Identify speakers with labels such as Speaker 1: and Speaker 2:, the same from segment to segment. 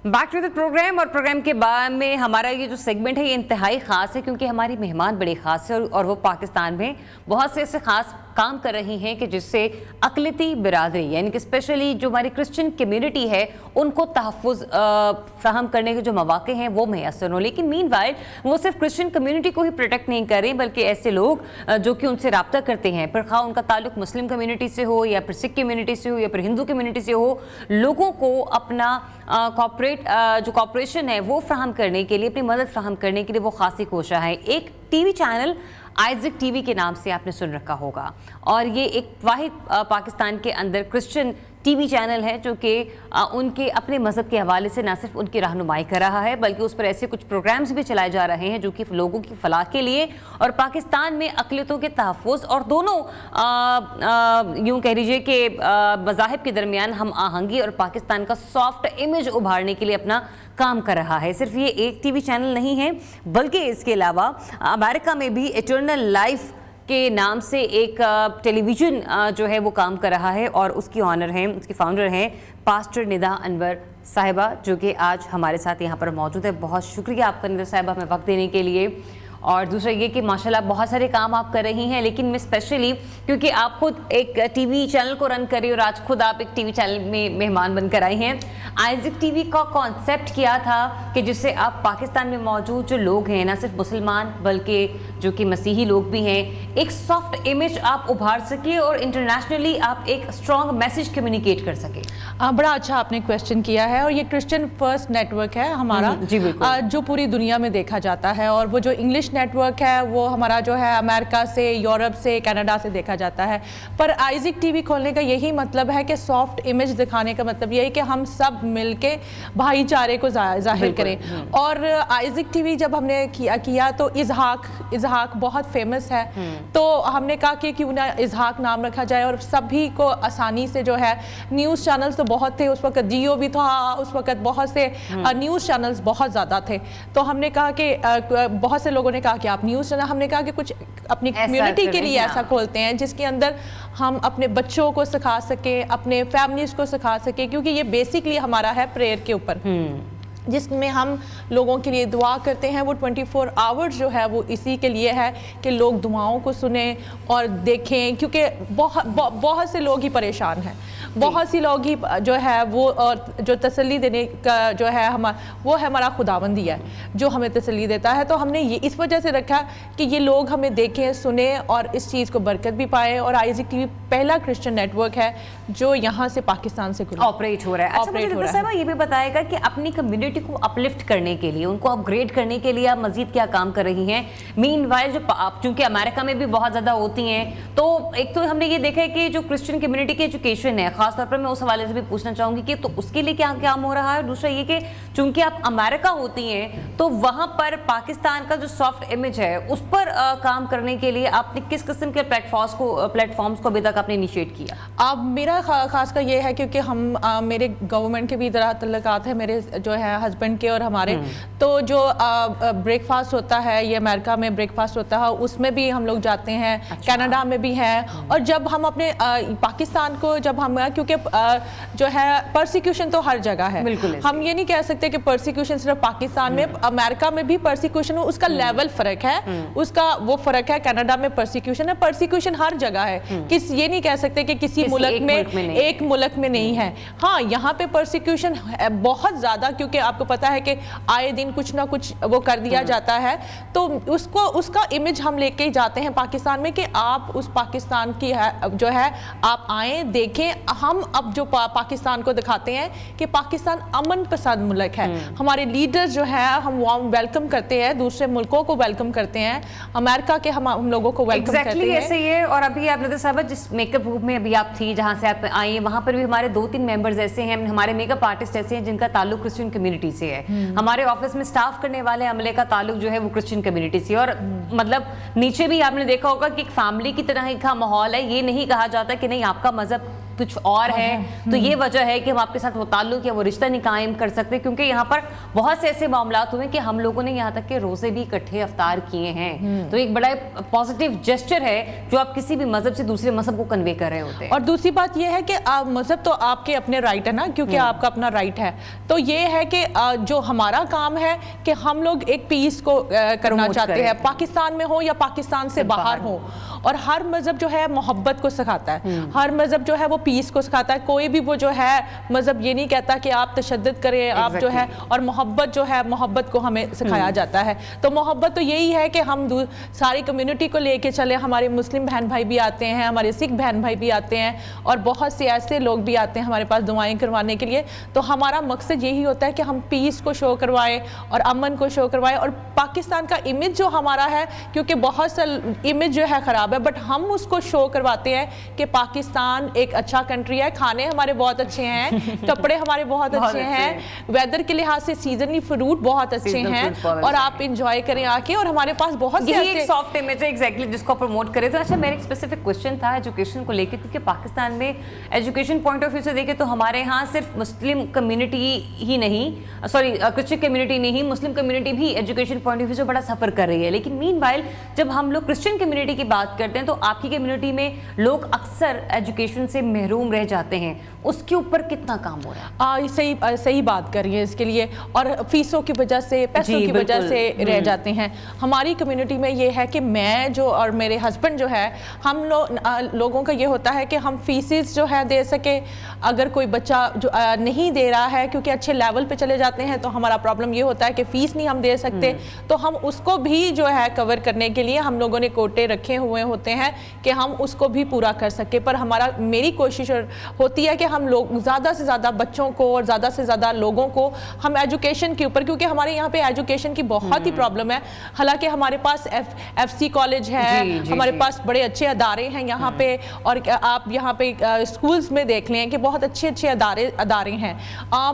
Speaker 1: Back to the programme. और programme के बाद में हमारा ये जो सेगमेंट है ये इंतहाई ख़ास है क्योंकि हमारी मेहमान बड़ी ख़ास है और वो पाकिस्तान में बहुत से ऐसे ख़ास काम कर रही हैं कि जिससे अक़लियती बिरादरी यानी कि स्पेशली जो हमारी क्रिश्चियन कम्युनिटी है उनको तहफ़्फ़ुज़ फ़राहम करने के जो मौक़े हैं वो मैसर हों। लेकिन मीनवाइल वो सिर्फ क्रिश्चियन कम्युनिटी को ही प्रोटेक्ट नहीं कर रही बल्कि ऐसे लोग जो कि उनसे रब्ता करते हैं, फिर खा उनका ताल्लुक मुस्लिम कम्युनिटी से हो या फिर सिख कम्युनिटी से हो या फिर हिंदू कम्युनिटी से हो, लोगों को अपना जो कॉपरेशन है वो फ्राहम करने के लिए, अपनी मदद फ्राहम करने के लिए वो खासी कोशा है। एक टीवी चैनल आइज़िक टीवी के नाम से आपने सुन रखा होगा और ये एक वाहिद पाकिस्तान के अंदर क्रिश्चियन टीवी चैनल है जो कि उनके अपने मज़हब के हवाले से ना सिर्फ उनकी रहनुमाई कर रहा है बल्कि उस पर ऐसे कुछ प्रोग्राम्स भी चलाए जा रहे हैं जो कि लोगों की फलाह के लिए और पाकिस्तान में अक़लियतों के तहफ़्फ़ुज़ और दोनों यूँ कह लीजिए कि मज़ाहिब के दरमियान हम आहंगी और पाकिस्तान का सॉफ्ट इमेज उभारने के लिए अपना काम कर रहा है। सिर्फ ये एक टीवी चैनल नहीं है बल्कि इसके अलावा अमेरिका में भी इटर्नल लाइफ के नाम से एक टेलीविज़न जो है वो काम कर रहा है और उसकी ऑनर हैं, उसकी फाउंडर हैं पास्टर निदा अनवर साहिबा जो कि आज हमारे साथ यहाँ पर मौजूद है। बहुत शुक्रिया आपका निदा साहिबा हमें वक्त देने के लिए। और दूसरा ये कि माशाल्लाह बहुत सारे काम आप कर रही हैं, लेकिन मैं स्पेशली क्योंकि आप खुद एक टीवी चैनल को रन कर रही हो और आज खुद आप एक टीवी चैनल में मेहमान बनकर आई हैं। आइज़िक टीवी का कॉन्सेप्ट किया था कि जिससे आप पाकिस्तान में मौजूद जो लोग हैं, ना सिर्फ मुसलमान बल्कि जो कि मसीही लोग भी हैं, एक सॉफ्ट इमेज आप उभार सके और इंटरनेशनली आप एक स्ट्रॉन्ग मैसेज कम्युनिकेट कर सके।
Speaker 2: बड़ा अच्छा आपने क्वेश्चन किया है और ये क्रिश्चियन फर्स्ट नेटवर्क है हमारा जो पूरी दुनिया में देखा जाता है और वो जो इंग्लिश नेटवर्क है वो हमारा जो है अमेरिका से, यूरोप से, कनाडा से देखा जाता है। पर आइज़िक टीवी खोलने का यही मतलब है कि सॉफ्ट इमेज दिखाने का मतलब ये है कि हम सब मिलके भाईचारे को जाहिर करें। और आइज़िक टीवी जब हमने किया तो इज़हाक बहुत फेमस है, तो हमने कहा कि क्यों ना इज़हाक नाम रखा जाए और सभी को आसानी से जो है न्यूज़ चैनल्स तो बहुत थे उस वक्त, जियो भी था उस वक्त, बहुत से न्यूज़ चैनल्स बहुत ज़्यादा थे। तो हमने कहा कि बहुत से लोगों ने कहा कि आप न्यूज़ चैनल, हमने कहा कि कुछ अपनी कम्युनिटी के लिए ऐसा खोलते हैं जिसके अंदर हम अपने बच्चों को सिखा सके, अपने फैमिलीज़ को सिखा सके, क्योंकि ये बेसिकली हमारा है प्रेयर के ऊपर जिसमें हम लोगों के लिए दुआ करते हैं। वो 24 आवर्स जो है वो इसी के लिए है कि लोग दुआओं को सुने और देखें, क्योंकि बहुत से लोग ही परेशान हैं, बहुत सी लोग ही जो है वो, और जो तसल्ली देने का जो है वो है हमारा खुदावंदी है जो हमें तसल्ली देता है। तो हमने ये इस वजह से रखा कि ये लोग हमें देखें, सुने और इस चीज़ को बरकत भी पाएँ। और आइज़िक टीवी पहला क्रिश्चियन नेटवर्क है जो यहाँ से पाकिस्तान से
Speaker 1: ऑपरेट हो रहा है। अच्छा, ये भी बताएगा कि अपनी कम्युनिटी को अपलिफ्ट करने के लिए, उनको अपग्रेड करने के लिए आप मजीद क्या काम कर रही हैं? मीनवाइल जो चूंकि अमेरिका में भी बहुत ज़्यादा होती हैं, तो एक तो हमने ये देखा है कि जो क्रिश्चियन कम्युनिटी की एजुकेशन है, खासतौर पर मैं उस हवाले से भी पूछना चाहूँगी कि तो उसके लिए क्या काम हो रहा है। दूसरा ये कि चूंकि आप अमेरिका होती हैं तो वहाँ पर पाकिस्तान का जो सॉफ्ट इमेज है उस पर काम करने के लिए आपने किस किस्म के प्लेटफॉर्म्स को अभी तक आपने इनिशिएट किया?
Speaker 2: अब मेरा खास का ये है क्योंकि हम मेरे गवर्नमेंट के भी तल्लुकात है मेरे जो है हस्बैंड के और हमारे, तो जो ब्रेकफास्ट होता है ये अमेरिका में ब्रेकफास्ट होता है उसमें भी हम लोग जाते हैं। अच्छा। कनाडा में भी है। और जब हम अपने पाकिस्तान को जब हम, क्योंकि जो है परसिक्यूशन तो हर जगह है, हम ये नहीं कह सकते कि परसिक्यूशन सिर्फ पाकिस्तान में, अमेरिका में भी परसिक्यूशन हो, उसका लेवल फर्क है, उसका वो फर्क है। कनाडा में परसिक्यूशन है, परसिक्यूशन हर जगह है, ये नहीं कह सकते कि किसी मुल्क में एक मुल्क में नहीं है। हाँ, यहाँ पे परसिक्यूशन बहुत ज्यादा, क्योंकि आपको पता है कि आए दिन कुछ ना कुछ वो कर दिया जाता है, तो उसका इमेज हम लेके जाते हैं पाकिस्तान में कि आप उस पाकिस्तान की जो है आप आए देखें। हम अब जो पाकिस्तान को दिखाते हैं कि पाकिस्तान अमन पसंद मुल्क है। हमारे लीडर्स जो है हम वार्म वेलकम करते हैं, दूसरे मुल्कों को वेलकम करते हैं, अमेरिका के हम लोगों को वेलकम करते हैं।
Speaker 1: ऐसे ही है। और अभी आप निदा साहिबा जिस मेकअप ग्रुप में अभी आप थी, जहाँ से आप आई, वहाँ पर भी हमारे 2-3 मेंबर्स ऐसे हैं, हमारे मेकअप आर्टिस्ट ऐसे हैं जिनका ताल्लुक क्रिश्चियन कम्युनिटी से है। हमारे ऑफिस में स्टाफ करने वाले अमले का ताल्लुक जो है वो क्रिश्चियन कम्युनिटी से, और मतलब नीचे भी आपने देखा होगा कि एक फैमिली की तरह का माहौल है। ये नहीं कहा जाता कि नहीं आपका मजहब کچھ اور ہے, تو یہ وجہ ہے کہ ہم آپ کے ساتھ وہ تعلق یا وہ رشتہ نہیں قائم کر سکتے, کیونکہ یہاں پر بہت سے ایسے معاملات ہوئے کہ ہم لوگوں نے یہاں تک کہ روزے بھی اکٹھے افطار کیے ہیں. تو ایک بڑا پازیٹیو جسچر ہے جو آپ کسی بھی مذہب سے دوسرے مذہب کو کنوے کر رہے ہوتے ہیں.
Speaker 2: اور دوسری بات یہ ہے کہ مذہب تو آپ کے اپنے رائٹ ہے نا, کیونکہ آپ کا اپنا رائٹ ہے. تو یہ ہے کہ جو hمارا کام ہے کہ ہم لوگ ایک پیس کو کرنا چاہتے ہیں, پاکستان میں ہو یا پاکستان سے باہر ہو. اور ہر مذہب جو ہے محبت کو سکھاتا ہے, ہر مذہب جو ہے وہ پیس کو سکھاتا ہے. کوئی بھی وہ جو ہے مذہب یہ نہیں کہتا کہ آپ تشدد کریں, آپ جو ہے, اور محبت جو ہے محبت کو ہمیں سکھایا جاتا ہے. تو محبت تو یہی ہے کہ ہم ساری کمیونٹی کو لے کے چلے. ہمارے مسلم بہن بھائی بھی آتے ہیں, ہمارے سکھ بہن بھائی بھی آتے ہیں, اور بہت سے ایسے لوگ بھی آتے ہیں ہمارے پاس دعائیں کروانے کے لیے. تو ہمارا مقصد یہی ہوتا ہے کہ ہم پیس کو شو کروائیں اور امن کو شو کروائیں. اور پاکستان کا امیج جو ہمارا ہے, کیونکہ بہت سا امیج جو ہے خراب ہے, بٹ ہم اس کو شو کرواتے ہیں کہ پاکستان ایک اچھا کنٹری ہے. کھانے ہمارے بہت اچھے ہیں, کپڑے ہمارے بہت اچھے ہیں, ویدر کے لحاظ سے سیزنلی فروٹ بہت اچھے ہیں, اور آپ انجوائے کریں آ کے. اور ہمارے پاس بہت سے
Speaker 1: ایک سافٹ امیج ہے ایگزیکٹلی جس کو پروموٹ کرے. تو اچھا میرا ایک اسپیسیفک کوشچن تھا ایجوکیشن کو لے کے, کیونکہ پاکستان میں ایجوکیشن پوائنٹ آف ویو سے دیکھیں تو ہمارے ہاں صرف مسلم کمیونٹی ہی نہیں, سوری کرسچن کمیونٹی نہیں, مسلم کمیونٹی بھی ایجوکیشن پوائنٹ آف ویو سے بڑا سفر کر رہی ہے. لیکن مین وائل جب ہم لوگ کرسچن کمیونٹی کی بات کرتے ہیں تو آپ کی کمیونٹی میں لوگ اکثر ایجوکیشن سے محروم رہ جاتے ہیں. اس کے اوپر کتنا کام ہو رہا ہے؟
Speaker 2: صحیح بات کر رہی ہے اس کے لیے, اور فیسوں کی وجہ سے, پیسوں کی وجہ سے رہ جاتے ہیں. ہماری کمیونٹی میں یہ ہے کہ میں جو اور میرے ہسبینڈ جو ہے, ہم لوگوں کا یہ ہوتا ہے کہ ہم فیسز جو ہے دے سکے. اگر کوئی بچہ جو نہیں دے رہا ہے کیونکہ اچھے لیول پہ چلے جاتے ہیں, تو ہمارا پرابلم یہ ہوتا ہے کہ فیس نہیں ہم دے سکتے, تو ہم اس کو بھی جو ہے کور کرنے کے لیے ہم لوگوں نے کوٹے رکھے ہوئے ہوتے ہیں کہ ہم اس کو بھی پورا کر سکے. پر میری کوشش ہوتی ہے کہ ہم لوگ زیادہ سے زیادہ بچوں کو اور زیادہ سے زیادہ لوگوں کو ہم ایجوکیشن کے اوپر, کیونکہ ہمارے یہاں پہ ایجوکیشن کی بہت ہی پرابلم ہے. حالانکہ ہمارے پاس ایف سی کالج ہے, ہمارے پاس بڑے اچھے ادارے ہیں یہاں پہ, اور آپ یہاں پہ اسکولز میں دیکھ لیں کہ بہت اچھے ادارے ہیں.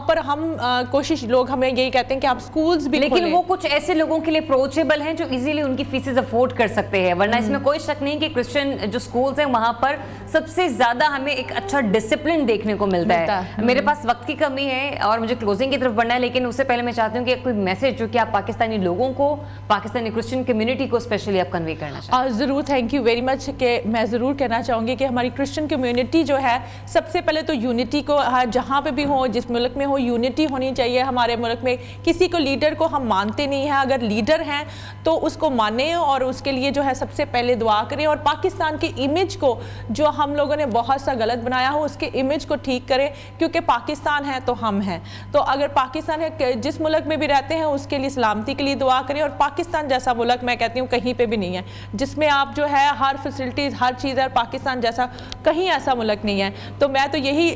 Speaker 2: پر ہم کوشش, لوگ ہمیں یہی کہتے ہیں کہ آپ اسکولز بھی
Speaker 1: لیکن وہ کچھ ایسے لوگوں کے لیے اپروچیبل ہیں جو ایزیلی ان کی فیسز افورڈ کر سکتے ہیں. ورنہ اس میں کوئی شک نہیں کہ کرسچن جو اسکولز ہیں وہاں پر سب سے زیادہ ہمیں ایک اچھا ڈسپلن دیکھنے کو ملتا ہے. میرے پاس وقت کی کمی ہے اور مجھے کلوزنگ کی طرف بڑھنا ہے, لیکن اس سے پہلے میں چاہتی ہوں کہ کوئی میسج جو کہ آپ پاکستانی لوگوں کو, پاکستانی کرسچن کمیونٹی کو اسپیشلی آپ کنوے کرنا چاہتے ہیں.
Speaker 2: ضرور, تھینک یو ویری مچ. کہ میں ضرور کہنا چاہوں گی کہ ہماری کرسچن کمیونٹی جو ہے, سب سے پہلے تو یونٹی کو, جہاں پہ بھی ہو, جس ملک میں ہو, یونٹی ہونی چاہیے. ہمارے ملک میں کسی کو لیڈر کو ہم مانتے نہیں ہیں, اگر لیڈر ہیں تو اس کو مانیں اور اس کے لیے جو ہے سب سے پہلے دعا کریں. اور پاکستان کی امیج کو جو ہم لوگوں نے بہت سا غلط بنایا ہو, اس کے امیج کو ٹھیک کریں, کیونکہ پاکستان ہے تو ہم ہیں. تو اگر پاکستان ہے, جس ملک میں بھی رہتے ہیں اس کے لیے سلامتی کے لیے دعا کریں. اور پاکستان جیسا ملک میں کہتی ہوں کہیں پہ بھی نہیں ہے, جس میں آپ جو ہے ہر فیسلٹیز, ہر چیز ہے. پاکستان جیسا کہیں ایسا ملک نہیں ہے. تو میں تو یہی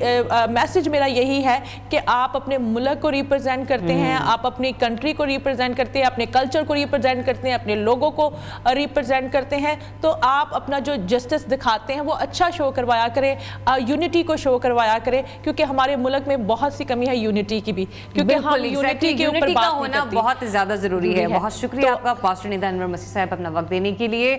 Speaker 2: میسج میرا یہی ہے کہ آپ اپنے ملک کو ریپرزینٹ کرتے ہیں, آپ اپنی کنٹری کو ریپرزینٹ کرتے ہیں, اپنے کلچر کو ریپرزینٹ کرتے ہیں, اپنے لوگوں کو ریپرزینٹ کرتے ہیں. تو آپ اپنا جو جسٹس دکھاتے ہیں وہ اچھا شو کروایا کریں, یونٹی کو شو کروایا کریں, کیونکہ ہمارے ملک میں بہت سی کمی ہے یونٹی کی بھی, کیونکہ ہم یونٹی کے اوپر
Speaker 1: بات ہونا بہت زیادہ ضروری ہے. بہت شکریہ آپ کا پاسٹر ندا انور مسیح صاحب اپنا وقت دینے کے لیے.